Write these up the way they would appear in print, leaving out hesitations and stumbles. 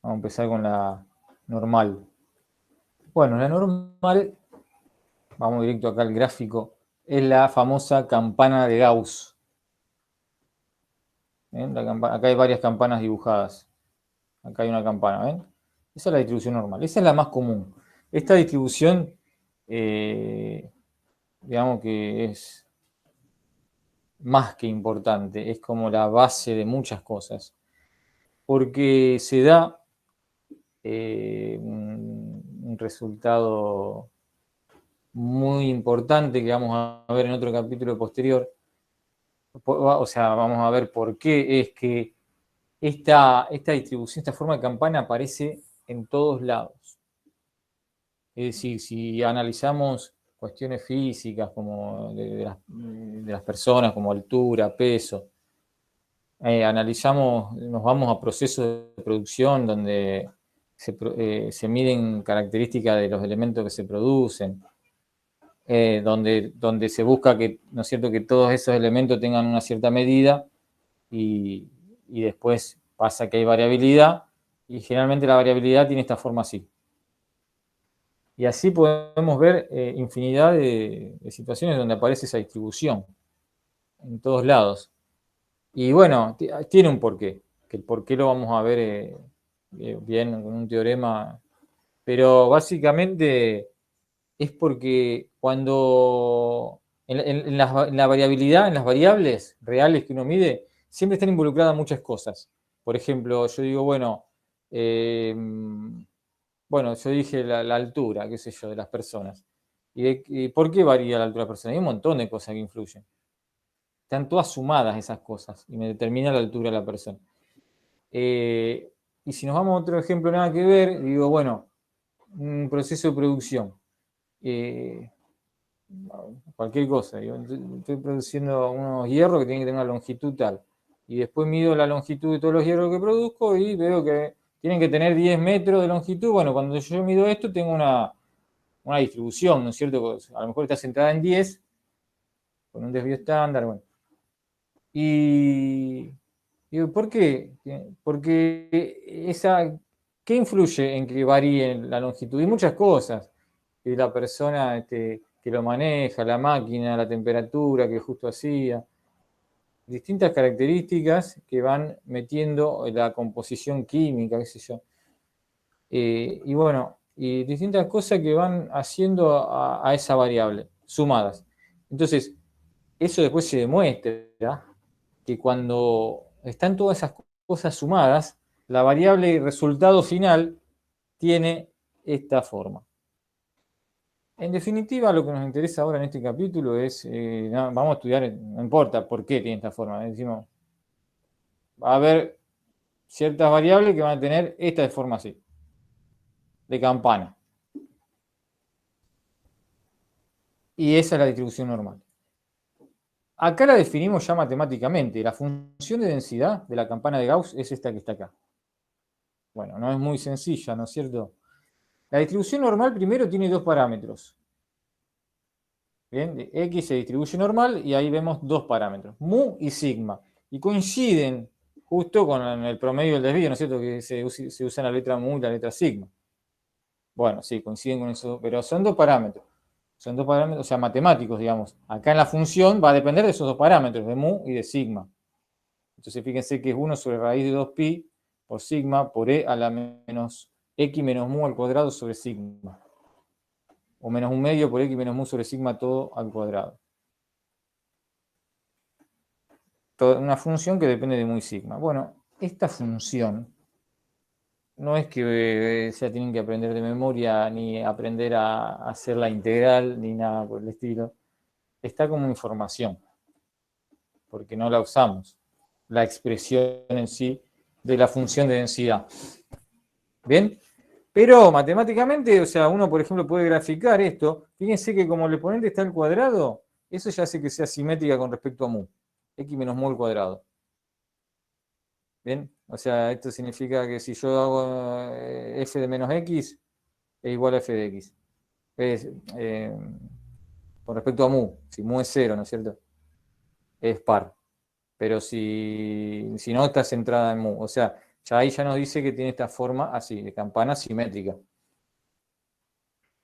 Vamos a empezar con la normal. Bueno, la normal, vamos directo acá al gráfico, es la famosa campana de Gauss. ¿Ven? Acá hay varias campanas dibujadas. Acá hay una campana, ¿ven? Esa es la distribución normal. Esa es la más común. Esta distribución, digamos que es más que importante. Es como la base de muchas cosas. Porque se da un resultado muy importante que vamos a ver en otro capítulo posterior. O sea, vamos a ver por qué es que esta distribución, esta forma de campana aparece en todos lados. Es decir, si analizamos cuestiones físicas como de las personas, como altura, peso, analizamos, nos vamos a procesos de producción donde se miden características de los elementos que se producen, donde se busca que, ¿no es cierto?, que todos esos elementos tengan una cierta medida y después pasa que hay variabilidad y generalmente la variabilidad tiene esta forma así. Y así podemos ver infinidad de situaciones donde aparece esa distribución en todos lados. Y bueno, tiene un porqué, que el porqué lo vamos a ver bien con un teorema, pero básicamente es porque cuando en la variabilidad, en las variables reales que uno mide, siempre están involucradas muchas cosas. Por ejemplo, yo digo, bueno, yo dije la altura, qué sé yo, de las personas. ¿Y por qué varía la altura de las personas? Hay un montón de cosas que influyen. Están todas sumadas esas cosas y me determina la altura de la persona. Y si nos vamos a otro ejemplo nada que ver, digo, bueno, un proceso de producción. Cualquier cosa. Estoy produciendo unos hierros que tienen que tener una longitud tal. Y después mido la longitud de todos los hierros que produzco y veo que tienen que tener 10 metros de longitud. Bueno, cuando yo mido esto tengo una distribución, ¿no es cierto? A lo mejor está centrada en 10, con un desvío estándar, bueno. Y digo, ¿por qué? Porque ¿qué influye en que varíe la longitud? Y muchas cosas. Que la persona que lo maneja, la máquina, la temperatura que justo hacía. Distintas características que van metiendo la composición química, qué sé yo. Y bueno, y distintas cosas que van haciendo a esa variable, sumadas. Entonces, eso después se demuestra que cuando están todas esas cosas sumadas, la variable resultado final tiene esta forma. En definitiva, lo que nos interesa ahora en este capítulo es, vamos a estudiar, no importa por qué tiene esta forma, decimos, va a haber ciertas variables que van a tener esta forma así, de campana. Y esa es la distribución normal. Acá la definimos ya matemáticamente. La función de densidad de la campana de Gauss es esta que está acá. Bueno, no es muy sencilla, ¿no es cierto? La distribución normal primero tiene dos parámetros. Bien, de X se distribuye normal y ahí vemos dos parámetros, mu y sigma. Y coinciden justo con el promedio del desvío, ¿no es cierto? Que se usa la letra mu y la letra sigma. Bueno, sí, coinciden con eso, pero son dos parámetros. Son dos parámetros, o sea, matemáticos, digamos. Acá en la función va a depender de esos dos parámetros, de mu y de sigma. Entonces fíjense que es 1 sobre raíz de 2pi por sigma por e a la menos x menos mu al cuadrado sobre sigma. O menos un medio por x menos mu sobre sigma todo al cuadrado. Una función que depende de mu y sigma. Bueno, esta función no es que se tienen que aprender de memoria, ni aprender a hacer la integral, ni nada por el estilo. Está como información, porque no la usamos, la expresión en sí de la función de densidad. ¿Bien? Pero matemáticamente, o sea, uno por ejemplo puede graficar esto. Fíjense que como el exponente está al cuadrado, eso ya hace que sea simétrica con respecto a mu. X menos mu al cuadrado. ¿Bien? O sea, esto significa que si yo hago f de menos x, es igual a f de x. Es, con respecto a mu, si mu es 0, ¿no es cierto? Es par. Pero si no, está centrada en mu. O sea, Ya ahí ya nos dice que tiene esta forma así, de campana simétrica.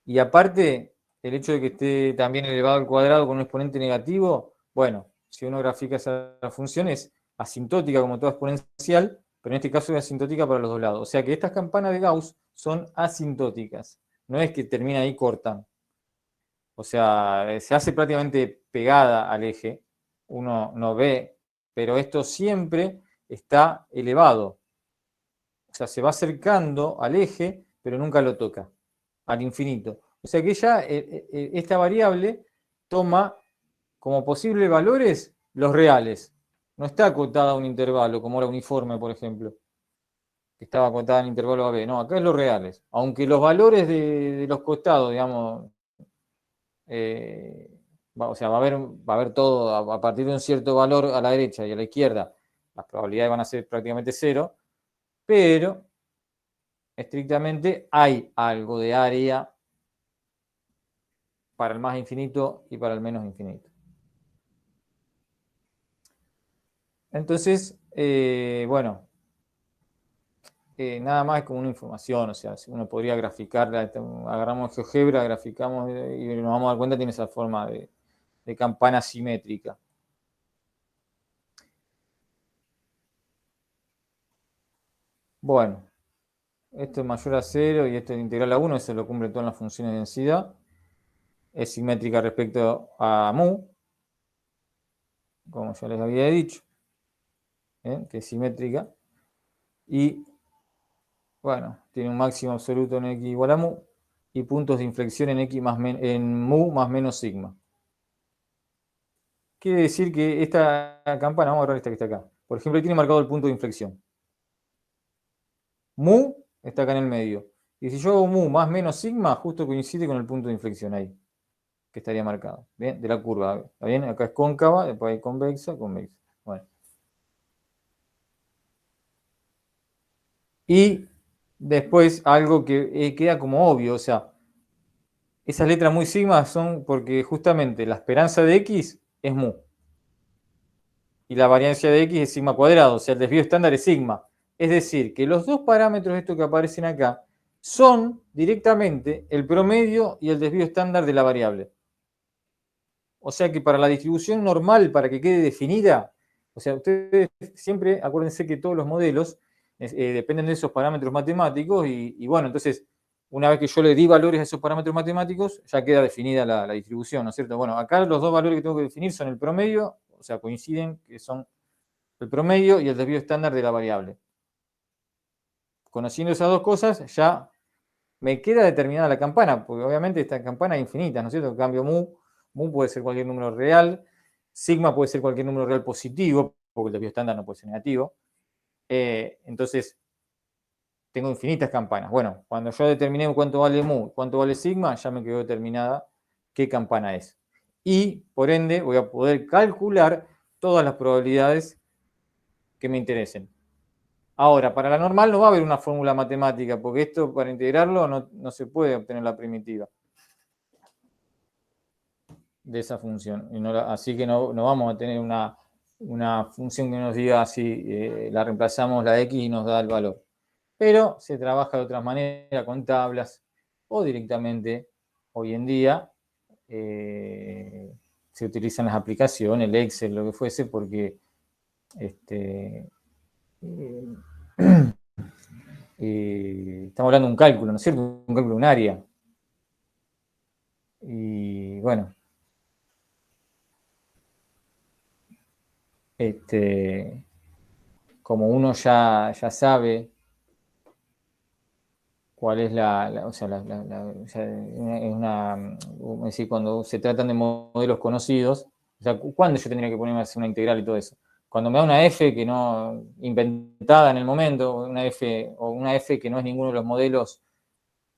Y aparte, el hecho de que esté también elevado al cuadrado con un exponente negativo, bueno, si uno grafica esa función es asintótica como toda exponencial, pero en este caso es asintótica para los dos lados. O sea que estas campanas de Gauss son asintóticas. No es que termina ahí cortan. O sea, se hace prácticamente pegada al eje. Uno no ve, pero esto siempre está elevado. O sea, se va acercando al eje, pero nunca lo toca, al infinito. O sea que ya esta variable toma como posibles valores los reales. No está acotada a un intervalo, como la uniforme, por ejemplo, que estaba acotada en intervalo AB. No, acá es los reales. Aunque los valores de los costados, digamos, o sea, va a haber todo a partir de un cierto valor a la derecha y a la izquierda. Las probabilidades van a ser prácticamente cero, pero estrictamente hay algo de área para el más infinito y para el menos infinito. Entonces, bueno, nada más es como una información, o sea, si uno podría graficarla, agarramos GeoGebra, graficamos y nos vamos a dar cuenta que tiene esa forma de campana simétrica. Bueno, esto es mayor a 0 y esto es integral a 1, eso lo cumple todas las funciones de densidad. Es simétrica respecto a mu, como ya les había dicho, que es simétrica. Y bueno, tiene un máximo absoluto en x igual a mu y puntos de inflexión en x en mu más menos sigma. Quiere decir que esta campana, vamos a agarrar esta que está acá, por ejemplo, tiene marcado el punto de inflexión. Mu está acá en el medio. Y si yo hago mu más menos sigma, justo coincide con el punto de inflexión ahí, que estaría marcado, ¿bien? De la curva, ¿está bien? Acá es cóncava, después hay convexa, convexa. Bueno. Y después algo que queda como obvio, o sea, esas letras muy sigma son porque justamente la esperanza de x es mu. Y la variancia de x es sigma cuadrado, o sea, el desvío estándar es sigma. Es decir, que los dos parámetros estos que aparecen acá son directamente el promedio y el desvío estándar de la variable. O sea que para la distribución normal, para que quede definida, o sea, ustedes siempre acuérdense que todos los modelos dependen de esos parámetros matemáticos y bueno, entonces, una vez que yo le di valores a esos parámetros matemáticos, ya queda definida la distribución, ¿no es cierto? Bueno, acá los dos valores que tengo que definir son el promedio, o sea, coinciden que son el promedio y el desvío estándar de la variable. Conociendo esas dos cosas, ya me queda determinada la campana, porque obviamente esta campana es infinita, ¿no es cierto? En cambio, mu puede ser cualquier número real, sigma puede ser cualquier número real positivo, porque el desvío estándar no puede ser negativo. Entonces, tengo infinitas campanas. Bueno, cuando yo determiné cuánto vale mu, cuánto vale sigma, ya me quedó determinada qué campana es. Y, por ende, voy a poder calcular todas las probabilidades que me interesen. Ahora, para la normal no va a haber una fórmula matemática, porque esto para integrarlo no se puede obtener la primitiva de esa función. Así que no vamos a tener una función que nos diga si la reemplazamos la x y nos da el valor. Pero se trabaja de otra manera con tablas o directamente hoy en día se utilizan las aplicaciones, el Excel, lo que fuese, porque estamos hablando de un cálculo, ¿no es cierto? Un cálculo de un área. Y bueno, como uno ya sabe cuál es o sea, o sea, es decir, cuando se tratan de modelos conocidos, o sea, ¿cuándo yo tendría que ponerme a hacer una integral y todo eso? Cuando me da una f que no, inventada en el momento, una f que no es ninguno de los modelos,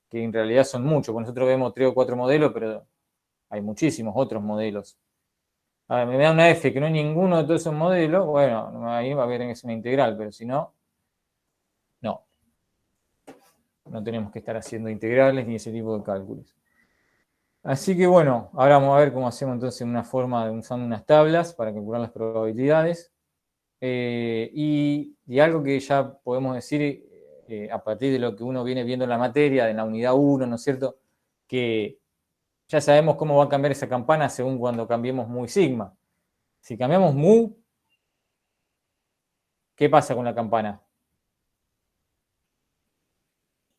que en realidad son muchos, porque nosotros vemos 3 o 4 modelos, pero hay muchísimos otros modelos. A ver, me da una f que no es ninguno de todos esos modelos, bueno, ahí va a haber que es una integral, pero si no, no. No tenemos que estar haciendo integrales ni ese tipo de cálculos. Así que bueno, ahora vamos a ver cómo hacemos entonces una forma de usando unas tablas para calcular las probabilidades. y algo que ya podemos decir a partir de lo que uno viene viendo en la materia, en la unidad 1, ¿no es cierto? Que ya sabemos cómo va a cambiar esa campana según cuando cambiemos mu y sigma. Si cambiamos mu, ¿qué pasa con la campana?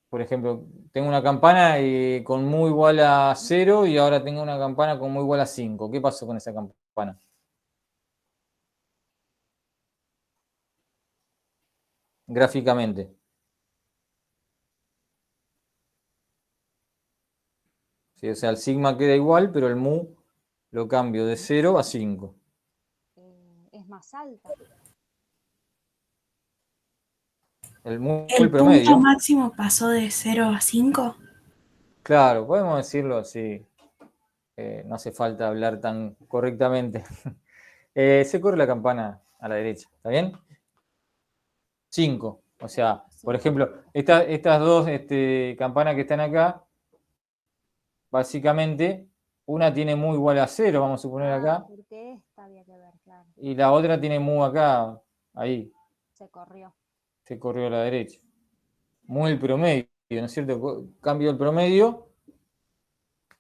Por ejemplo, tengo una campana con mu igual a 0 y ahora tengo una campana con mu igual a 5. ¿Qué pasó con esa campana? Gráficamente. ¿Sí? O sea, el sigma queda igual, pero el mu lo cambio de 0 a 5. Es más alta. El mu, ¿El el promedio. punto máximo pasó de 0 a 5? Claro, podemos decirlo así. No hace falta hablar tan correctamente. Se corre la campana a la derecha, ¿está bien? 5. O sea, por ejemplo, estas dos campanas que están acá, básicamente, una tiene mu igual a 0, vamos a suponer acá. Porque esta había que ver, claro. Y la otra tiene mu acá, ahí. Se corrió. Se corrió a la derecha. Mu el promedio, ¿no es cierto? Cambio el promedio,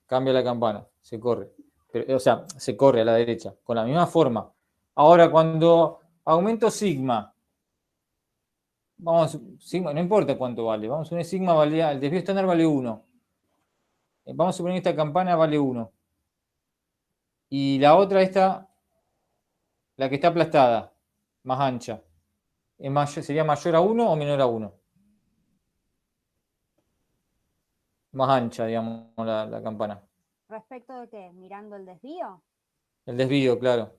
cambia la campana, se corre. Pero, o sea, se corre a la derecha, con la misma forma. Ahora, cuando aumento sigma, sigma, no importa cuánto vale, vamos a poner sigma, el desvío estándar vale 1. Vamos a suponer que esta campana vale 1. Y la otra, la que está aplastada, más ancha, ¿sería mayor a 1 o menor a 1? Más ancha, digamos, la campana. ¿Respecto de qué? ¿Mirando el desvío? El desvío, claro.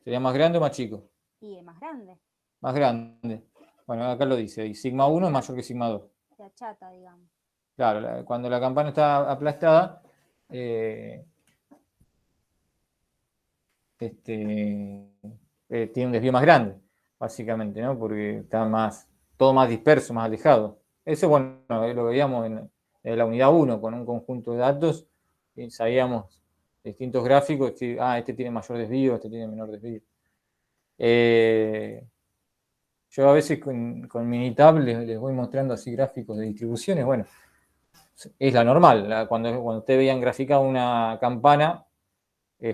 ¿Sería más grande o más chico? Y es más grande. Más grande. Bueno, acá lo dice, y sigma 1 es mayor que sigma 2. Se achata, digamos. Claro, cuando la campana está aplastada, tiene un desvío más grande, básicamente, ¿no? Porque está todo más disperso, más alejado. Eso, bueno, lo veíamos en la unidad 1, con un conjunto de datos, y sabíamos distintos gráficos, este tiene mayor desvío, este tiene menor desvío. Yo a veces con Minitab les voy mostrando así gráficos de distribuciones. Bueno, es la normal. Cuando ustedes veían graficada una campana,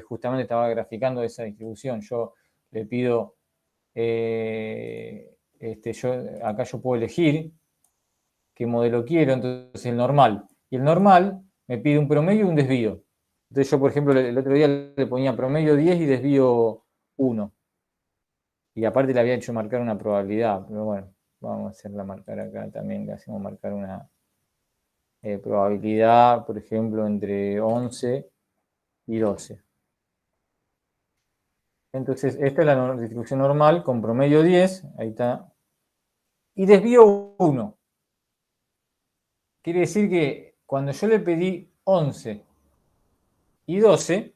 justamente estaba graficando esa distribución. Yo le pido, acá yo puedo elegir qué modelo quiero, entonces el normal. Y el normal me pide un promedio y un desvío. Entonces yo, por ejemplo, el otro día le ponía promedio 10 y desvío 1. Y aparte le había hecho marcar una probabilidad, pero bueno, vamos a hacerla marcar acá también, le hacemos marcar una probabilidad, por ejemplo, entre 11 y 12. Entonces, esta es la distribución normal con promedio 10, ahí está, y desvío 1. Quiere decir que cuando yo le pedí 11 y 12,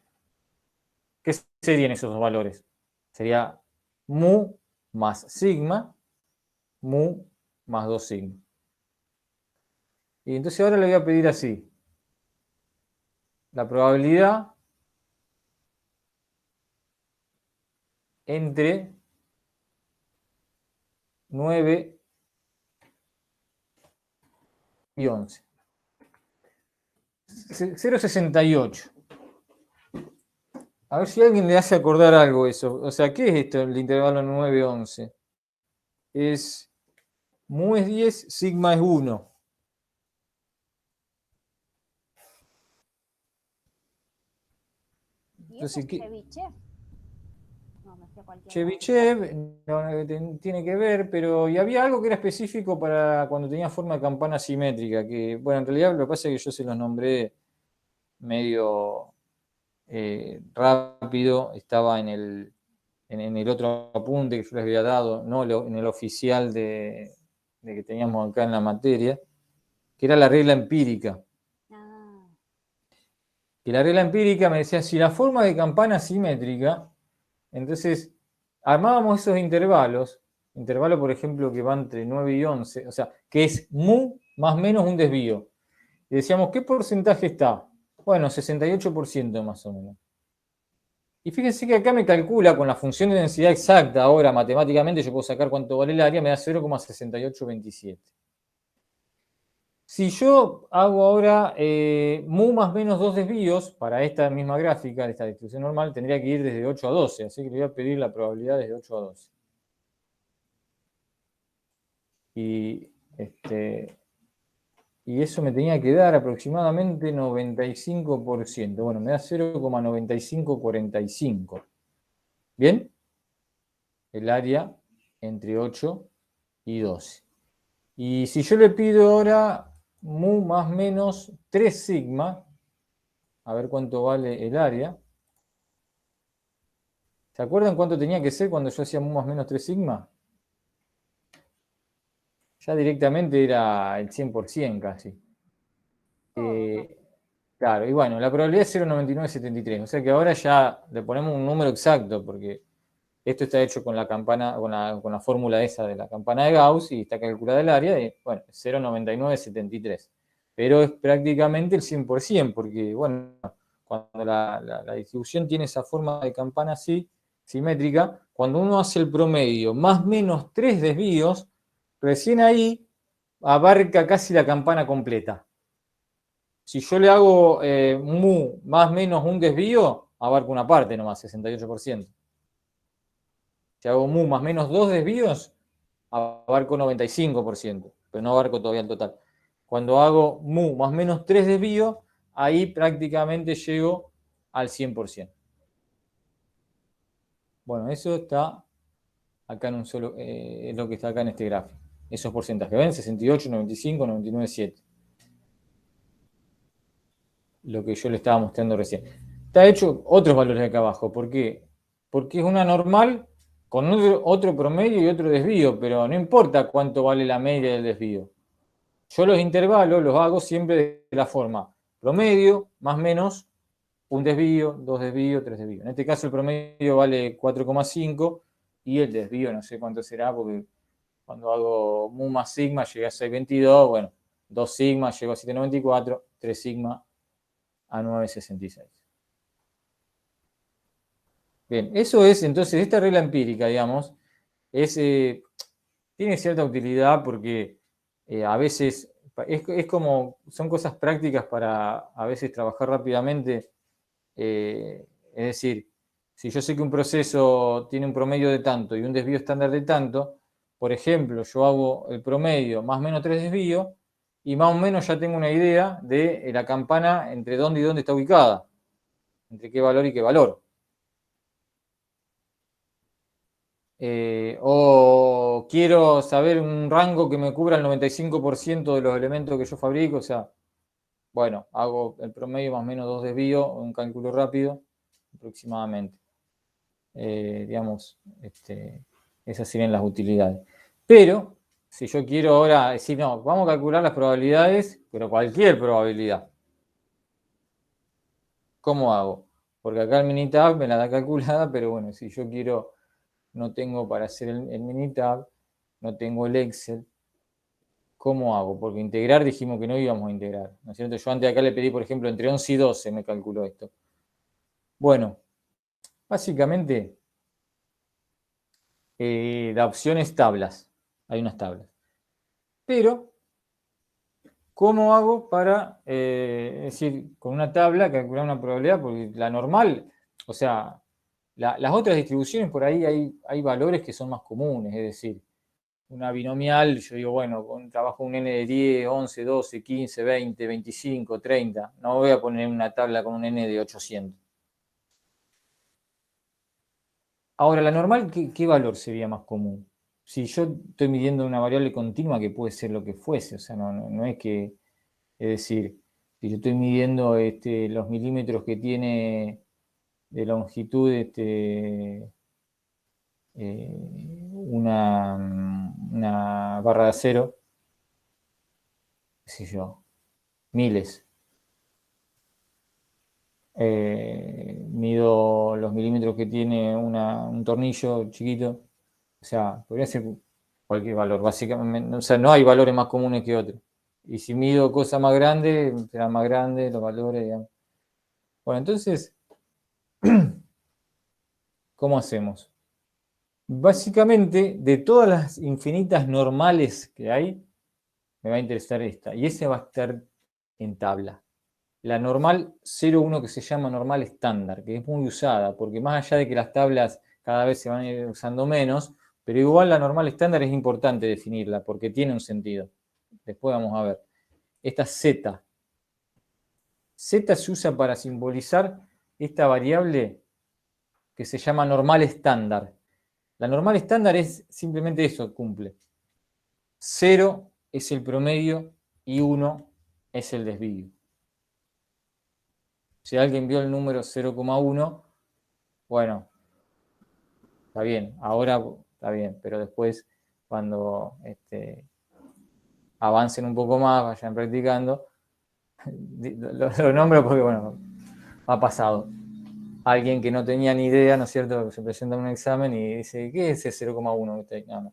¿qué serían esos dos valores? Sería mu más sigma, mu más 2 sigma. Y entonces ahora le voy a pedir así. La probabilidad entre 9 y 11. 0,68. A ver si alguien le hace acordar algo eso. O sea, ¿qué es esto el intervalo 9-11? Es mu es 10, sigma es 1. Entonces, ¿y eso es Chebyshev? No, me fui a cualquier Chebyshev tiene que ver, pero y había algo que era específico para cuando tenía forma de campana simétrica, que, bueno, en realidad lo que pasa es que yo se los nombré medio rápido, estaba en el otro apunte que yo les había dado, no en el oficial de que teníamos acá en la materia, que era la regla empírica. Y la regla empírica me decía, si la forma de campana es simétrica, entonces armábamos esos intervalos, por ejemplo que va entre 9 y 11, o sea, que es mu más o menos un desvío. Y decíamos, ¿qué porcentaje está? Bueno, 68% más o menos. Y fíjense que acá me calcula con la función de densidad exacta, ahora matemáticamente yo puedo sacar cuánto vale el área, me da 0,6827. Si yo hago ahora mu más menos 2 desvíos, para esta misma gráfica, de esta distribución normal, tendría que ir desde 8 a 12, así que le voy a pedir la probabilidad desde 8 a 12. Y eso me tenía que dar aproximadamente 95%. Bueno, me da 0,9545. ¿Bien? El área entre 8 y 12. Y si yo le pido ahora mu más menos 3 sigma, a ver cuánto vale el área. ¿Se acuerdan cuánto tenía que ser cuando yo hacía mu más menos 3 sigma? Ya directamente era el 100% casi. Claro, y bueno, la probabilidad es 0,9973, o sea que ahora ya le ponemos un número exacto, porque esto está hecho con la campana, con la fórmula esa de la campana de Gauss y está calculada el área, y bueno, 0,9973. Pero es prácticamente el 100%, porque bueno, cuando la distribución tiene esa forma de campana así, simétrica, cuando uno hace el promedio más o menos 3 desvíos, recién ahí abarca casi la campana completa. Si yo le hago mu más o menos un desvío, abarca una parte nomás, 68%. Si hago mu más o menos 2 desvíos, abarco 95%, pero no abarco todavía el total. Cuando hago mu más o menos 3 desvíos, ahí prácticamente llego al 100%. Bueno, eso está acá en un solo, es lo que está acá en este gráfico. Esos porcentajes, ¿ven? 68, 95, 99, 7. Lo que yo le estaba mostrando recién. Está hecho otros valores acá abajo. ¿Por qué? Porque es una normal con otro promedio y otro desvío, pero no importa cuánto vale la media del desvío. Yo los intervalos los hago siempre de la forma promedio más menos un desvío, dos desvíos, tres desvíos. En este caso el promedio vale 4,5 y el desvío no sé cuánto será, porque cuando hago mu más sigma llega a 6,22, bueno, 2 sigma llego a 7,94, 3 sigma a 9,66. Bien, eso es entonces esta regla empírica, digamos, tiene cierta utilidad porque a veces es como, son cosas prácticas para a veces trabajar rápidamente. Es decir, si yo sé que un proceso tiene un promedio de tanto y un desvío estándar de tanto, por ejemplo, yo hago el promedio más o menos 3 desvíos y más o menos ya tengo una idea de la campana entre dónde y dónde está ubicada, entre qué valor y qué valor. O quiero saber un rango que me cubra el 95% de los elementos que yo fabrico, o sea, bueno, hago el promedio más o menos 2 desvíos, un cálculo rápido, aproximadamente. Digamos, esas serían las utilidades. Pero, si yo quiero ahora decir, no, vamos a calcular las probabilidades, pero cualquier probabilidad. ¿Cómo hago? Porque acá el Minitab me la da calculada, pero bueno, si yo quiero, no tengo para hacer el Minitab, no tengo el Excel, ¿cómo hago? Porque integrar dijimos que no íbamos a integrar, ¿no es cierto? Yo antes acá le pedí, por ejemplo, entre 11 y 12 me calculó esto. Bueno, básicamente la opción es tablas. Hay unas tablas. Pero, ¿cómo hago para, es decir, con una tabla calcular una probabilidad? Porque la normal, o sea, las otras distribuciones por ahí hay valores que son más comunes, es decir, una binomial, yo digo, bueno, trabajo un n de 10, 11, 12, 15, 20, 25, 30. No voy a poner una tabla con un n de 800. Ahora, la normal, ¿qué valor sería más común? Si yo estoy midiendo una variable continua que puede ser lo que fuese, o sea, no es que, es decir, si yo estoy midiendo los milímetros que tiene de longitud una barra de acero, qué sé yo, miles. Mido los milímetros que tiene un tornillo chiquito, o sea, podría ser cualquier valor, básicamente, o sea, no hay valores más comunes que otros. Y si mido cosas más grandes, serán más grandes los valores, digamos. Bueno, entonces, ¿cómo hacemos? Básicamente, de todas las infinitas normales que hay, me va a interesar esta. Y esa va a estar en tabla. La normal 0,1 que se llama normal estándar, que es muy usada, porque más allá de que las tablas cada vez se van a ir usando menos, pero igual la normal estándar es importante definirla, porque tiene un sentido. Después vamos a ver. Esta Z. Z se usa para simbolizar esta variable que se llama normal estándar. La normal estándar es simplemente eso, cumple. 0 es el promedio y 1 es el desvío. Si alguien vio el número 0,1, bueno, está bien, ahora está bien, pero después cuando avancen un poco más, vayan practicando, lo nombro porque, bueno, ha pasado. Alguien que no tenía ni idea, ¿no es cierto?, se presenta en un examen y dice, ¿qué es ese 0,1? No, no.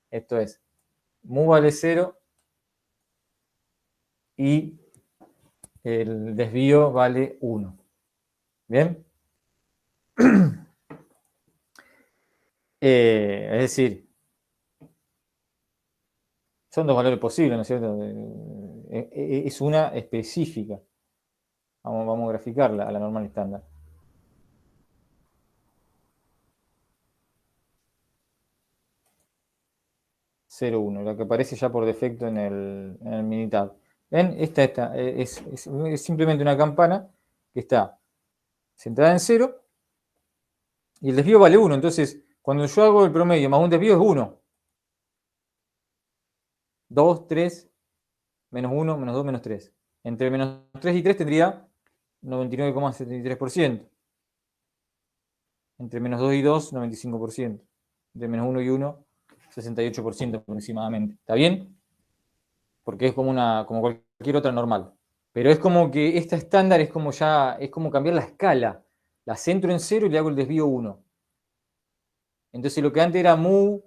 Esto es, mu vale 0 y el desvío vale 1. ¿Bien? Es decir, son dos valores posibles, ¿no es cierto? Es una específica. Vamos a graficarla a la normal estándar. Cero, 1, la que aparece ya por defecto en el Minitab. ¿Ven? Esta es simplemente una campana que está centrada en 0 y el desvío vale 1. Entonces, cuando yo hago el promedio más un desvío es 1. 2, 3, menos 1, menos 2, menos 3. Entre menos 3 y 3 tendría 99,73%. Entre menos 2 y 2, 95%. Entre menos 1 y 1, 68% aproximadamente. ¿Está bien? Porque es como cualquier otra normal. Pero es como que esta estándar es como cambiar la escala. La centro en 0 y le hago el desvío 1. Entonces lo que antes era mu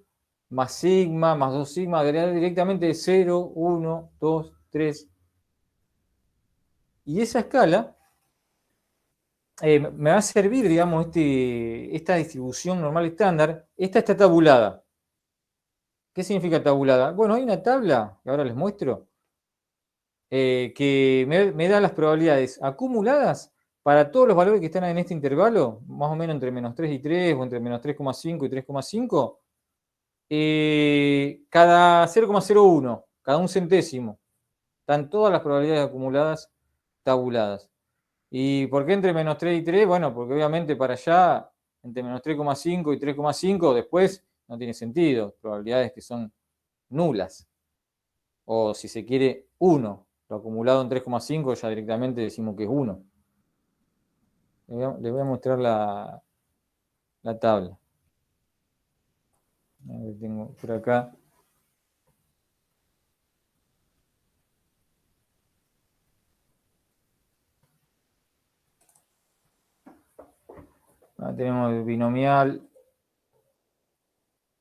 más sigma más 2 sigma, directamente de 0, 1, 2, 3. Y esa escala me va a servir, digamos, esta distribución normal estándar. Esta está tabulada. ¿Qué significa tabulada? Bueno, hay una tabla, que ahora les muestro, que me da las probabilidades acumuladas para todos los valores que están en este intervalo, más o menos entre menos 3 y 3, o entre menos 3,5 y 3,5, cada 0,01, cada un centésimo. Están todas las probabilidades acumuladas tabuladas. ¿Y por qué entre menos 3 y 3? Bueno, porque obviamente para allá, entre menos 3,5 y 3,5, después no tiene sentido. Probabilidades que son nulas. O si se quiere, 1. Lo acumulado en 3,5 ya directamente decimos que es 1. Les voy a mostrar la tabla. A ver, tengo por acá. Tenemos binomial.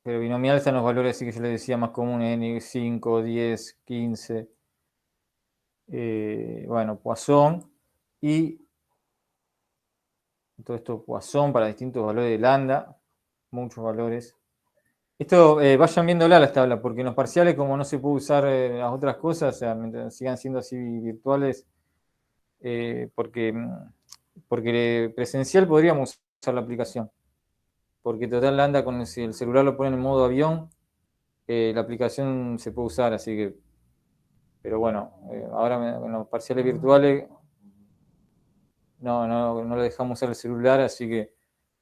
Pero binomial están los valores así que yo les decía más comunes, N5, 10, 15. Bueno, Poisson. Y todo esto Poisson para distintos valores de lambda. Muchos valores. Esto vayan viéndola las tablas, porque en los parciales, como no se puede usar las otras cosas, o sea, mientras sigan siendo así virtuales, porque presencial podríamos usar la aplicación. Porque total anda con si el celular lo ponen en modo avión, la aplicación se puede usar, así que. Pero bueno, ahora en los parciales virtuales no lo dejamos usar el celular, así que.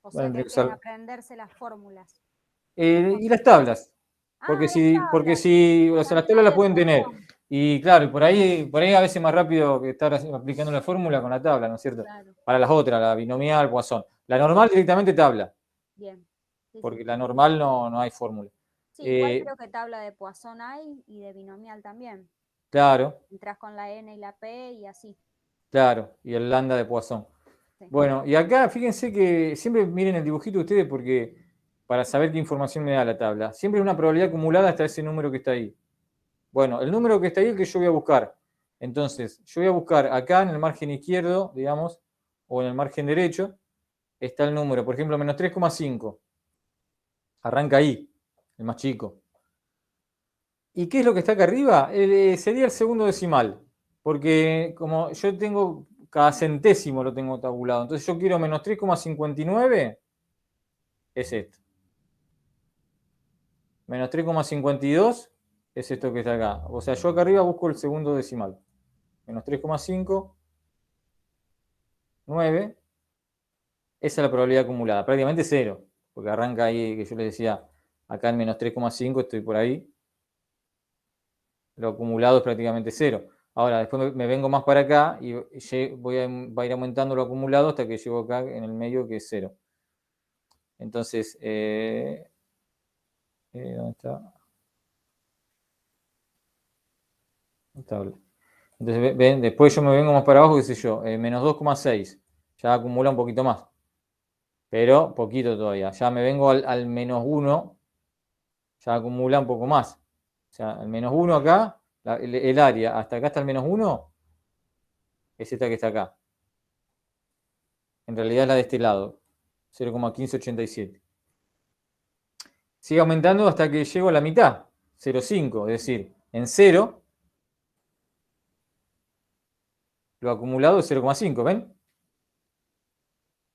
O sea que quieren aprenderse las fórmulas. Y las tablas. Porque o sea, las tablas las pueden tener. Y claro, por ahí a veces más rápido que estar aplicando la fórmula con la tabla, ¿no es cierto? Claro. Para las otras, la binomial, Poisson. La normal directamente tabla. Bien. Sí, porque la normal no hay fórmula. Sí, igual creo que tabla de Poisson hay y de binomial también. Claro. Entras con la N y la P y así. Claro, y el lambda de Poisson. Sí. Bueno, y acá fíjense que siempre miren el dibujito de ustedes porque para saber qué información me da la tabla. Siempre es una probabilidad acumulada hasta ese número que está ahí. Bueno, el número que está ahí es el que yo voy a buscar. Entonces, yo voy a buscar acá en el margen izquierdo, digamos, o en el margen derecho, está el número, por ejemplo, menos 3,5. Arranca ahí, el más chico. ¿Y qué es lo que está acá arriba? Sería el segundo decimal. Porque como yo tengo cada centésimo lo tengo tabulado. Entonces yo quiero menos 3,59. Es esto. Menos 3,52 es esto que está acá. O sea, yo acá arriba busco el segundo decimal. Menos 3,59. Esa es la probabilidad acumulada. Prácticamente cero. Porque arranca ahí, que yo les decía, acá en menos 3,5 estoy por ahí. Lo acumulado es prácticamente cero. Ahora, después me vengo más para acá y va a ir aumentando lo acumulado hasta que llego acá en el medio que es cero. Entonces, ¿dónde está? Tabla. Entonces, ven, después yo me vengo más para abajo, qué sé yo, menos 2,6. Ya acumula un poquito más. Pero poquito todavía. Ya me vengo al menos 1, ya acumula un poco más. O sea, el menos 1 acá, el área, hasta acá está el menos 1, es esta que está acá. En realidad es la de este lado, 0,1587. Sigue aumentando hasta que llego a la mitad, 0,5. Es decir, en 0, lo acumulado es 0,5, ¿ven?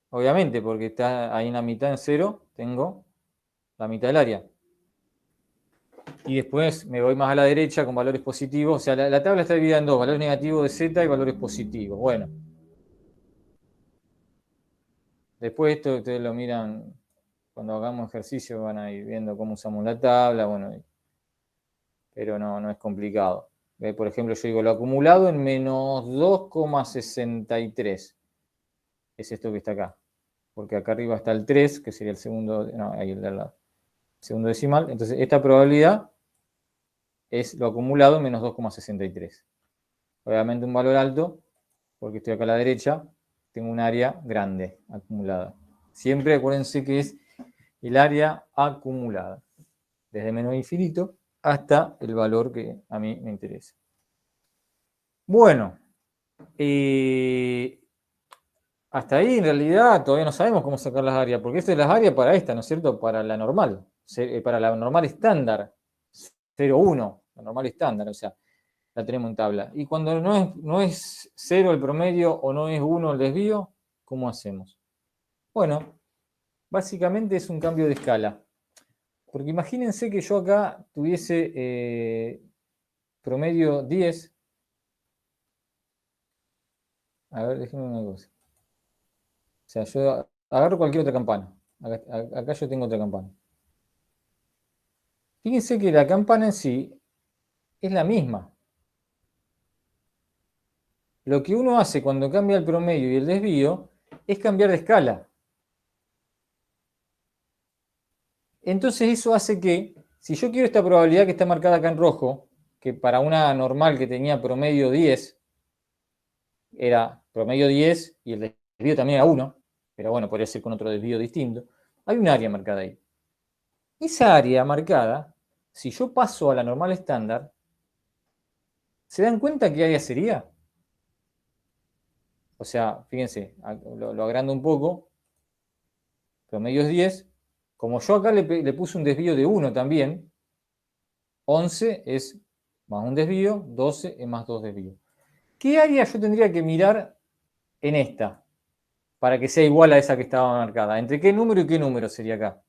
Obviamente, porque está ahí en la mitad en 0, tengo la mitad del área. Y después me voy más a la derecha con valores positivos. O sea, la tabla está dividida en dos, valores negativos de z y valores positivos. Bueno. Después esto ustedes lo miran cuando hagamos ejercicio, van a ir viendo cómo usamos la tabla, bueno, pero no es complicado. Por ejemplo, yo digo lo acumulado en menos 2,63. Es esto que está acá. Porque acá arriba está el 3, que sería el segundo, no, ahí el de al lado, segundo decimal. Entonces, esta probabilidad es lo acumulado en menos 2,63. Obviamente un valor alto, porque estoy acá a la derecha, tengo un área grande acumulada. Siempre acuérdense que es el área acumulada, desde menos infinito hasta el valor que a mí me interesa. Bueno, hasta ahí en realidad todavía no sabemos cómo sacar las áreas, porque esta es las áreas para esta, ¿no es cierto? Para la normal, para la normal estándar, 0,1, la normal estándar, o sea, la tenemos en tabla. Y cuando no es 0 el promedio o no es 1 el desvío, ¿cómo hacemos? Bueno, básicamente es un cambio de escala. Porque imagínense que yo acá tuviese promedio 10. A ver, déjenme una cosa. O sea, yo agarro cualquier otra campana. Acá yo tengo otra campana. Fíjense que la campana en sí es la misma. Lo que uno hace cuando cambia el promedio y el desvío es cambiar de escala. Entonces eso hace que, si yo quiero esta probabilidad que está marcada acá en rojo, que para una normal que tenía promedio 10, era promedio 10 y el desvío también era 1, pero bueno, podría ser con otro desvío distinto, hay un área marcada ahí. Esa área marcada, si yo paso a la normal estándar, ¿se dan cuenta qué área sería? O sea, fíjense, lo agrando un poco, promedio es 10, como yo acá le puse un desvío de 1 también, 11 es más un desvío, 12 es más 2 desvíos. ¿Qué área yo tendría que mirar en esta para que sea igual a esa que estaba marcada? ¿Entre qué número y qué número sería acá?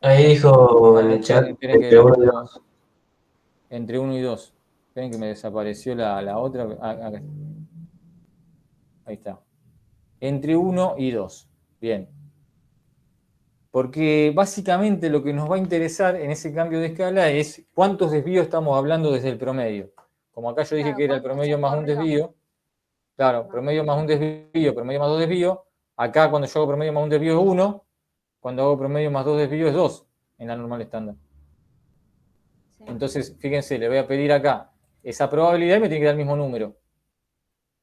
Ahí dijo en el chat Esperen entre que 1 y 2. entre 1 y 2. Esperen que me desapareció la otra. Acá. Ahí está. Entre 1 y 2. Bien. Porque básicamente lo que nos va a interesar en ese cambio de escala es cuántos desvíos estamos hablando desde el promedio. Como acá yo dije Claro, que era el ¿cuánto promedio se más un corrió? desvío. Claro, promedio más un desvío, promedio más dos desvíos. Acá cuando yo hago promedio más un desvío es 1. Cuando hago promedio más dos desvíos es 2 en la normal estándar. Sí. Entonces, fíjense, le voy a pedir acá esa probabilidad y me tiene que dar el mismo número.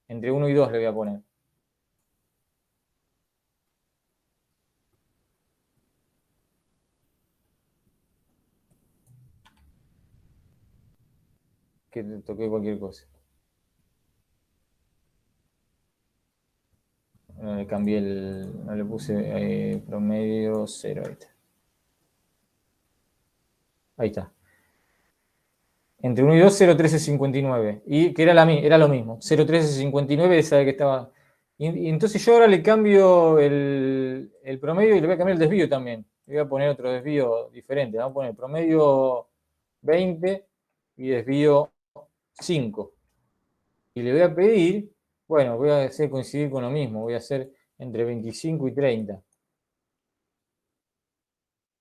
Entre 1 y 2 le voy a poner. Ok, que toqué cualquier cosa. No le cambié no le puse promedio 0, ahí está. Ahí está. Entre 1 y 2, 0,1359. Y que era lo mismo. 0,1359, esa que estaba. Y entonces yo ahora le cambio el promedio y le voy a cambiar el desvío también. Le voy a poner otro desvío diferente. Vamos a poner promedio 20 y desvío 5. Y le voy a pedir, bueno, voy a hacer coincidir con lo mismo. Voy a hacer entre 25 y 30.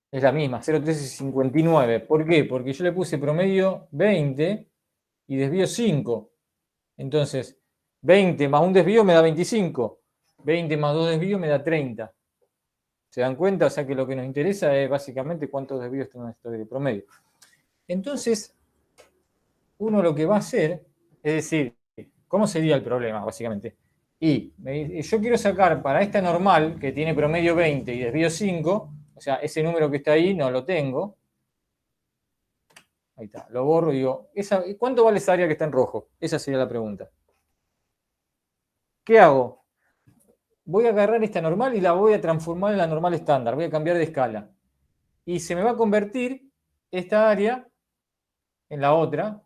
Es la misma, 0,1359. ¿Por qué? Porque yo le puse promedio 20 y desvío 5. Entonces, 20 más un desvío me da 25. 20 más 2 desvíos me da 30. ¿Se dan cuenta? O sea que lo que nos interesa es básicamente cuántos desvíos tengo en este promedio. Entonces, uno lo que va a hacer es decir, ¿cómo sería el problema, básicamente? Y yo quiero sacar para esta normal, que tiene promedio 20 y desvío 5, o sea, ese número que está ahí no lo tengo. Ahí está, lo borro y digo, ¿cuánto vale esa área que está en rojo? Esa sería la pregunta. ¿Qué hago? Voy a agarrar esta normal y la voy a transformar en la normal estándar. Voy a cambiar de escala. Y se me va a convertir esta área en la otra,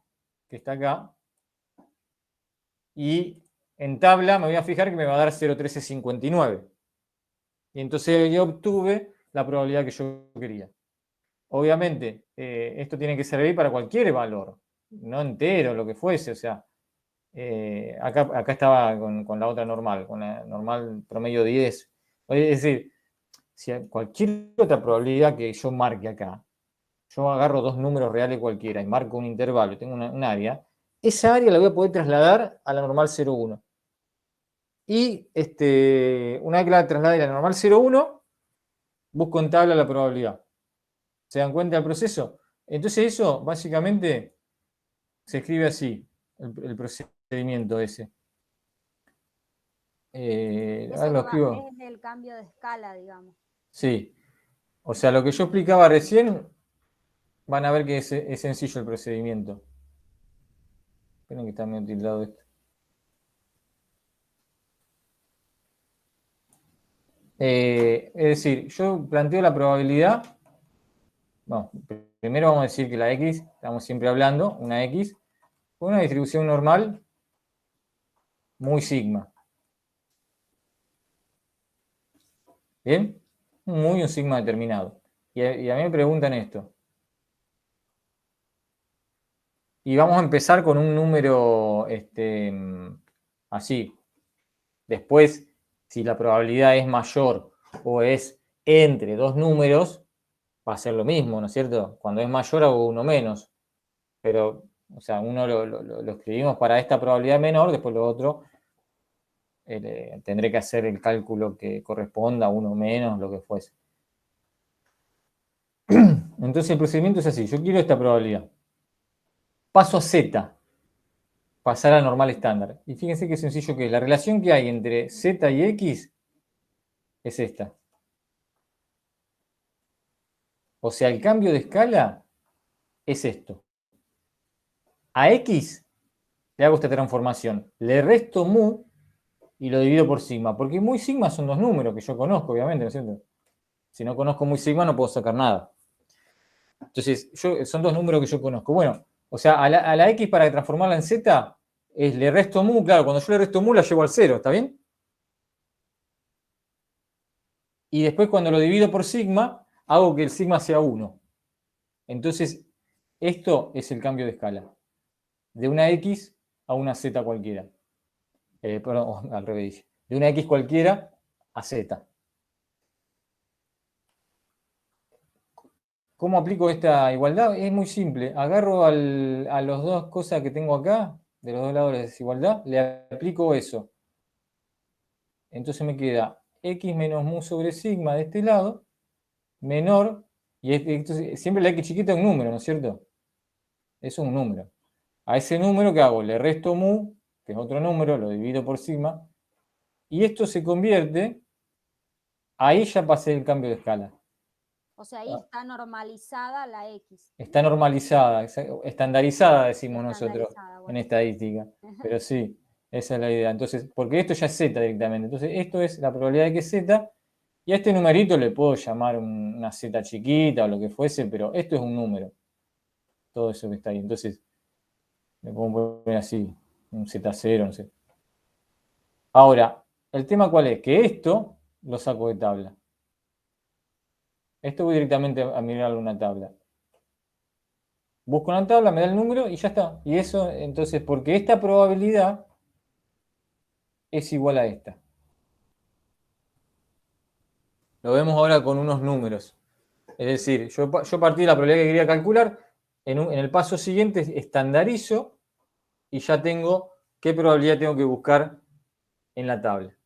que está acá. Y en tabla me voy a fijar que me va a dar 0,1359. Y entonces yo obtuve la probabilidad que yo quería. Obviamente, esto tiene que servir para cualquier valor, no entero, lo que fuese. O sea, acá estaba con la otra normal, con la normal promedio 10. Es decir, si cualquier otra probabilidad que yo marque acá, yo agarro dos números reales cualquiera y marco un intervalo, tengo un área, esa área la voy a poder trasladar a la normal 0,1. Y una vez que la traslade a la normal 0,1, busco en tabla la probabilidad. ¿Se dan cuenta del proceso? Entonces eso básicamente se escribe así, el procedimiento ese. Eso Lo escribo. es el cambio de escala, digamos. Sí. O sea, lo que yo explicaba recién, van a ver que es sencillo el procedimiento. Esperen que está medio tildado esto. Es decir, yo planteo la probabilidad. Bueno, primero vamos a decir que la X, estamos siempre hablando, una X, con una distribución normal muy sigma. ¿Bien? Un sigma determinado. Y a mí me preguntan esto. Y vamos a empezar con un número así. Después, si la probabilidad es mayor o es entre dos números, va a ser lo mismo, ¿no es cierto? Cuando es mayor hago uno menos. Pero, o sea, uno lo escribimos para esta probabilidad menor, después lo otro tendré que hacer el cálculo que corresponda, uno menos, lo que fuese. Entonces el procedimiento es así, yo quiero esta probabilidad. Paso a Z, pasar a normal estándar. Y fíjense qué sencillo que es. La relación que hay entre Z y X es esta. O sea, el cambio de escala es esto. A X le hago esta transformación. Le resto mu y lo divido por sigma. Porque mu y sigma son dos números que yo conozco, obviamente, ¿no es cierto? Si no conozco mu y sigma no puedo sacar nada. Entonces, son dos números que yo conozco. Bueno, o sea, a la X para transformarla en Z, le resto mu. Claro, cuando yo le resto mu la llevo al 0, ¿está bien? Y después cuando lo divido por sigma, hago que el sigma sea 1. Entonces, esto es el cambio de escala. De una X a una Z cualquiera. Perdón, al revés. De una X cualquiera a Z. ¿Cómo aplico esta igualdad? Es muy simple. Agarro a las dos cosas que tengo acá, de los dos lados de la desigualdad, le aplico eso. Entonces me queda X menos mu sobre sigma de este lado, menor, y entonces, siempre la X chiquita es un número, ¿no es cierto? Es un número. A ese número, ¿qué hago? Le resto mu, que es otro número, lo divido por sigma, y esto se convierte, ahí ya pasé el cambio de escala. O sea, ahí está normalizada la X. Está normalizada, estandarizada, decimos nosotros Estandarizada, en bueno. estadística. Pero sí, esa es la idea. Entonces, porque esto ya es Z directamente. Entonces, esto es la probabilidad de que es Z. Y a este numerito le puedo llamar una Z chiquita o lo que fuese, pero esto es un número. Todo eso que está ahí. Entonces, le puedo poner así, un Z0, no sé. Ahora, ¿el tema cuál es? Que esto lo saco de tabla. Esto voy directamente a mirarlo en una tabla. Busco una tabla, me da el número y ya está. Y eso, entonces, porque esta probabilidad es igual a esta. Lo vemos ahora con unos números. Es decir, yo partí de la probabilidad que quería calcular, en el paso siguiente estandarizo y ya tengo qué probabilidad tengo que buscar en la tabla.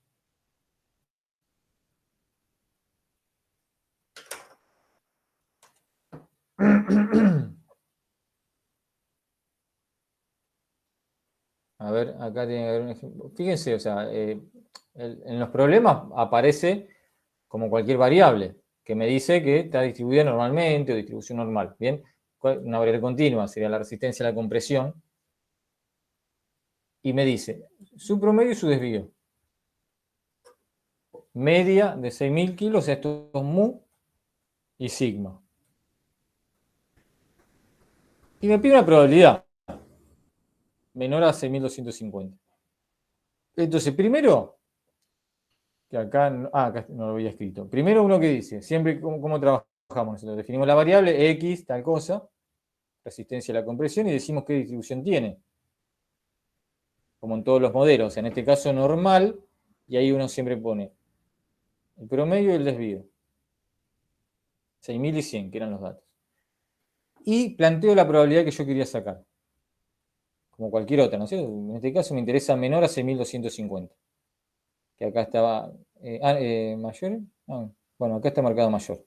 A ver, acá tiene que haber un ejemplo. Fíjense, o sea, en los problemas aparece como cualquier variable que me dice que está distribuida normalmente o distribución normal. Bien, una variable continua sería la resistencia a la compresión. Y me dice su promedio y su desvío. Media de 6.000 kilos, o sea, esto es mu y sigma. Y me pide una probabilidad menor a 6.250. Entonces, primero, que acá no lo había escrito. Primero uno que dice, siempre cómo trabajamos nosotros. Definimos la variable X, tal cosa, resistencia a la compresión, y decimos qué distribución tiene. Como en todos los modelos, en este caso normal, y ahí uno siempre pone el promedio y el desvío. 6.000 y 100, que eran los datos. Y planteo la probabilidad que yo quería sacar. Como cualquier otra, ¿no es cierto? En este caso me interesa menor a 6.250. Que acá estaba... ¿mayor? Bueno, acá está marcado mayor.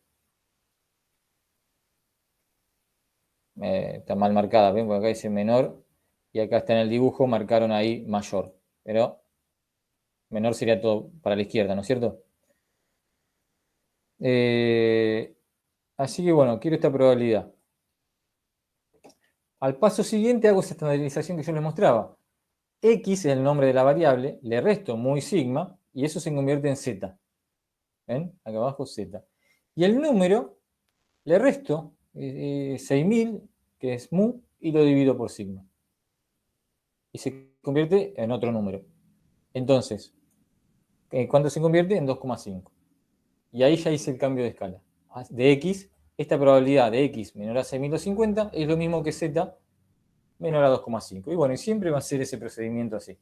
Está mal marcada, ¿ven? Porque acá dice menor y acá está en el dibujo, marcaron ahí mayor. Pero menor sería todo para la izquierda, ¿no es cierto? Así que bueno, quiero esta probabilidad. Al paso siguiente hago esa estandarización que yo les mostraba. X es el nombre de la variable, le resto mu y sigma y eso se convierte en Z. ¿Ven? Acá abajo Z. Y el número le resto 6.000, que es mu, y lo divido por sigma. Y se convierte en otro número. Entonces, ¿cuánto se convierte? En 2,5. Y ahí ya hice el cambio de escala. De X, esta probabilidad de X menor a 6.250 es lo mismo que Z menor a 2,5. Y bueno, y siempre va a ser ese procedimiento así.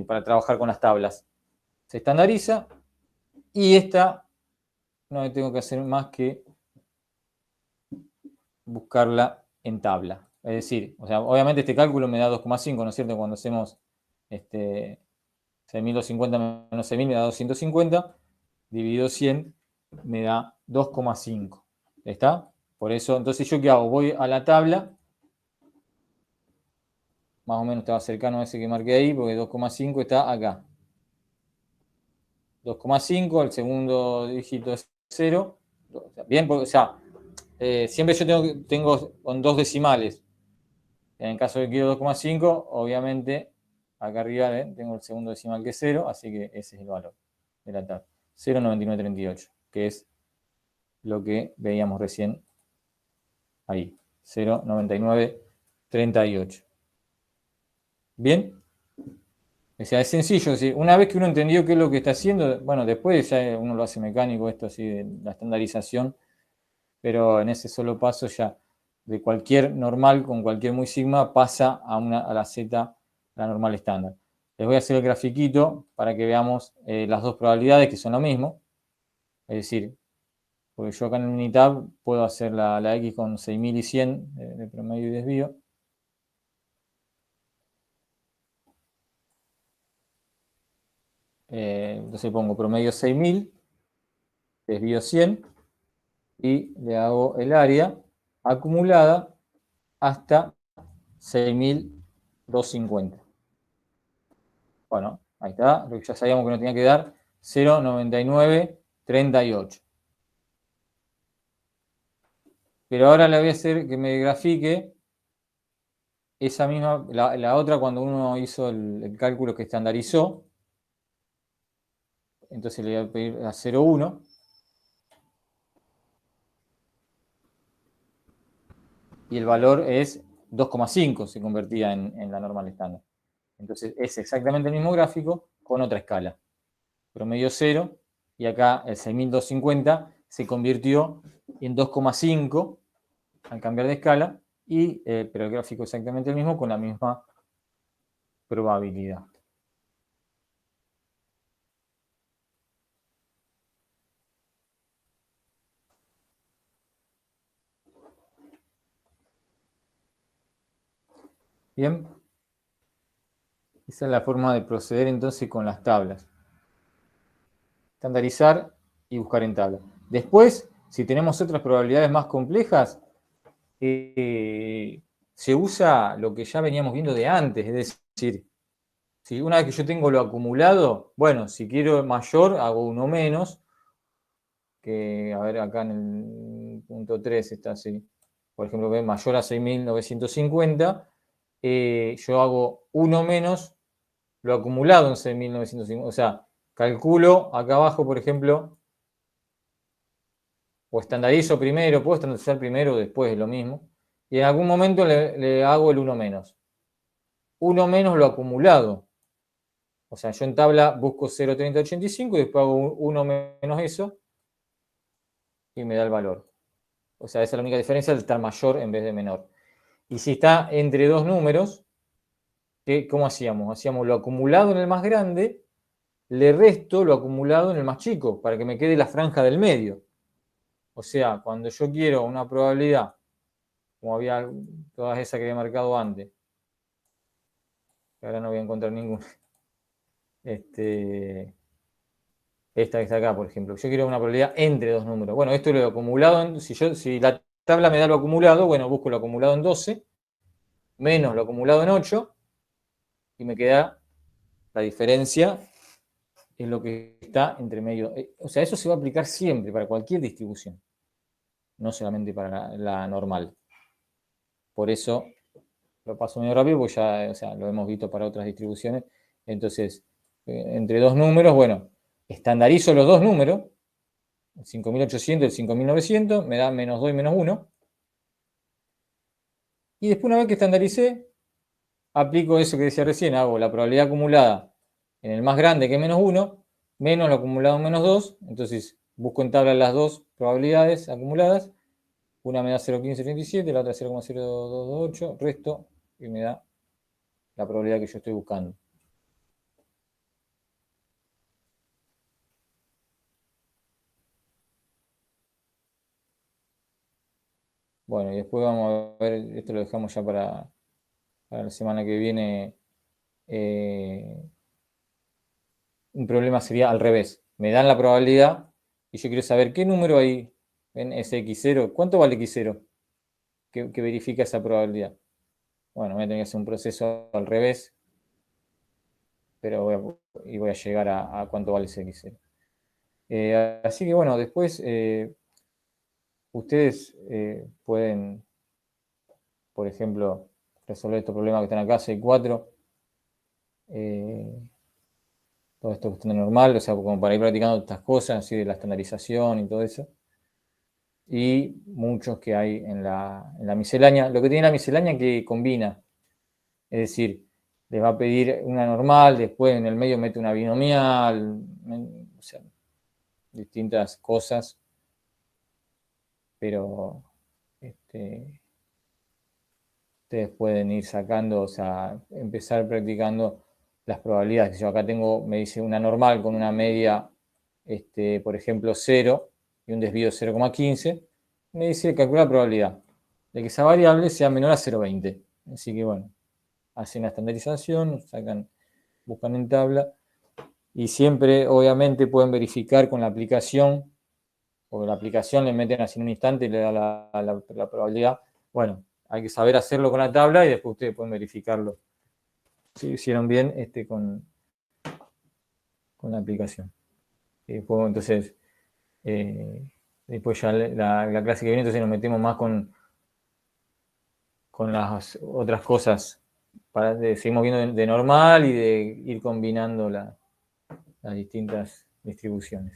Para trabajar con las tablas. Se estandariza y esta no tengo que hacer más que buscarla en tabla. Es decir, o sea, obviamente este cálculo me da 2,5, ¿no es cierto? Cuando hacemos 6.250 menos 6.000 me da 250, dividido 100 me da 2,5. ¿Está? Por eso, entonces yo ¿qué hago? Voy a la tabla, más o menos estaba cercano a ese que marqué ahí, porque 2,5 está acá. 2,5, el segundo dígito es 0. Bien, o sea, siempre yo tengo con dos decimales. En el caso de que quiero 2,5, obviamente, acá arriba tengo el segundo decimal que es 0, así que ese es el valor de la tabla. 0,9938, que es lo que veíamos recién ahí. 0,9938. ¿Bien? O sea, es sencillo. Una vez que uno entendió qué es lo que está haciendo, bueno, después ya uno lo hace mecánico, esto así de la estandarización, pero en ese solo paso ya de cualquier normal con cualquier muy sigma pasa a la Z, la normal estándar. Les voy a hacer el grafiquito para que veamos las dos probabilidades que son lo mismo. Es decir, porque yo acá en Unitab puedo hacer la X con 6.100 de promedio y desvío. Entonces pongo promedio 6.000, desvío 100 y le hago el área acumulada hasta 6.250. Bueno, ahí está, lo que ya sabíamos que nos tenía que dar 0,9938. Pero ahora le voy a hacer que me grafique esa misma, la otra cuando uno hizo el cálculo que estandarizó. Entonces le voy a pedir a 0,1. Y el valor es 2,5, se convertía en la normal estándar. Entonces es exactamente el mismo gráfico con otra escala. Promedio 0, y acá el 6250 se convirtió en 2,5 al cambiar de escala, pero el gráfico es exactamente el mismo con la misma probabilidad. Bien, esa es la forma de proceder entonces con las tablas. Estandarizar y buscar en tabla. Después, si tenemos otras probabilidades más complejas, se usa lo que ya veníamos viendo de antes, es decir, si una vez que yo tengo lo acumulado, bueno, si quiero mayor, hago uno menos, que a ver, acá en el punto 3 está así, por ejemplo, mayor a 6.950, yo hago uno menos lo acumulado en 6.950, o sea, calculo acá abajo, por ejemplo, o estandarizo primero, puedo estandarizar primero o después, es lo mismo, y en algún momento le hago el 1 menos. 1 menos lo acumulado. O sea, yo en tabla busco 0,3085 y después hago 1 menos eso y me da el valor. O sea, esa es la única diferencia de estar mayor en vez de menor. Y si está entre dos números, ¿cómo hacíamos? Hacíamos lo acumulado en el más grande, le resto lo acumulado en el más chico, para que me quede la franja del medio. O sea, cuando yo quiero una probabilidad, como había todas esas que había marcado antes, que ahora no voy a encontrar ninguna. Esta que está acá, por ejemplo. Yo quiero una probabilidad entre dos números. Bueno, esto es lo acumulado. Si la tabla me da lo acumulado, bueno, busco lo acumulado en 12, menos lo acumulado en 8, y me queda la diferencia, es lo que está entre medio. O sea, eso se va a aplicar siempre para cualquier distribución, no solamente para la normal. Por eso lo paso medio rápido, porque ya, o sea, lo hemos visto para otras distribuciones. Entonces, entre dos números, bueno, estandarizo los dos números, el 5.800 y el 5.900, me da menos 2 y menos 1. Y después, una vez que estandaricé, aplico eso que decía recién, hago la probabilidad acumulada en el más grande, que es menos 1, menos lo acumulado en menos 2. Entonces, busco en tabla las dos probabilidades acumuladas. Una me da 0,1537, la otra 0,0228, resto, y me da la probabilidad que yo estoy buscando. Bueno, y después vamos a ver, esto lo dejamos ya para la semana que viene. Un problema sería al revés. Me dan la probabilidad y yo quiero saber qué número hay en ese X0. ¿Cuánto vale X0? Que verifica esa probabilidad. Bueno, voy a tener que hacer un proceso al revés, pero voy a llegar a cuánto vale ese X0. Así que bueno, después ustedes pueden, por ejemplo, resolver estos problemas que están acá, C4, todo esto que está normal, o sea, como para ir practicando estas cosas, así de la estandarización y todo eso. Y muchos que hay en la miscelánea. Lo que tiene la miscelánea es que combina, es decir, les va a pedir una normal, después en el medio mete una binomial, o sea, distintas cosas, pero ustedes pueden ir sacando, o sea, empezar practicando las probabilidades. Yo acá tengo, me dice una normal con una media, por ejemplo, 0 y un desvío de 0,15. Me dice calcular la probabilidad de que esa variable sea menor a 0,20. Así que bueno, hacen la estandarización, buscan en tabla y siempre, obviamente, pueden verificar con la aplicación, o la aplicación le meten así en un instante y le da la probabilidad. Bueno, hay que saber hacerlo con la tabla y después ustedes pueden verificarlo si hicieron bien con la aplicación. Entonces, Después ya la clase que viene, entonces nos metemos más con las otras cosas. Seguimos viendo de normal y de ir combinando las distintas distribuciones.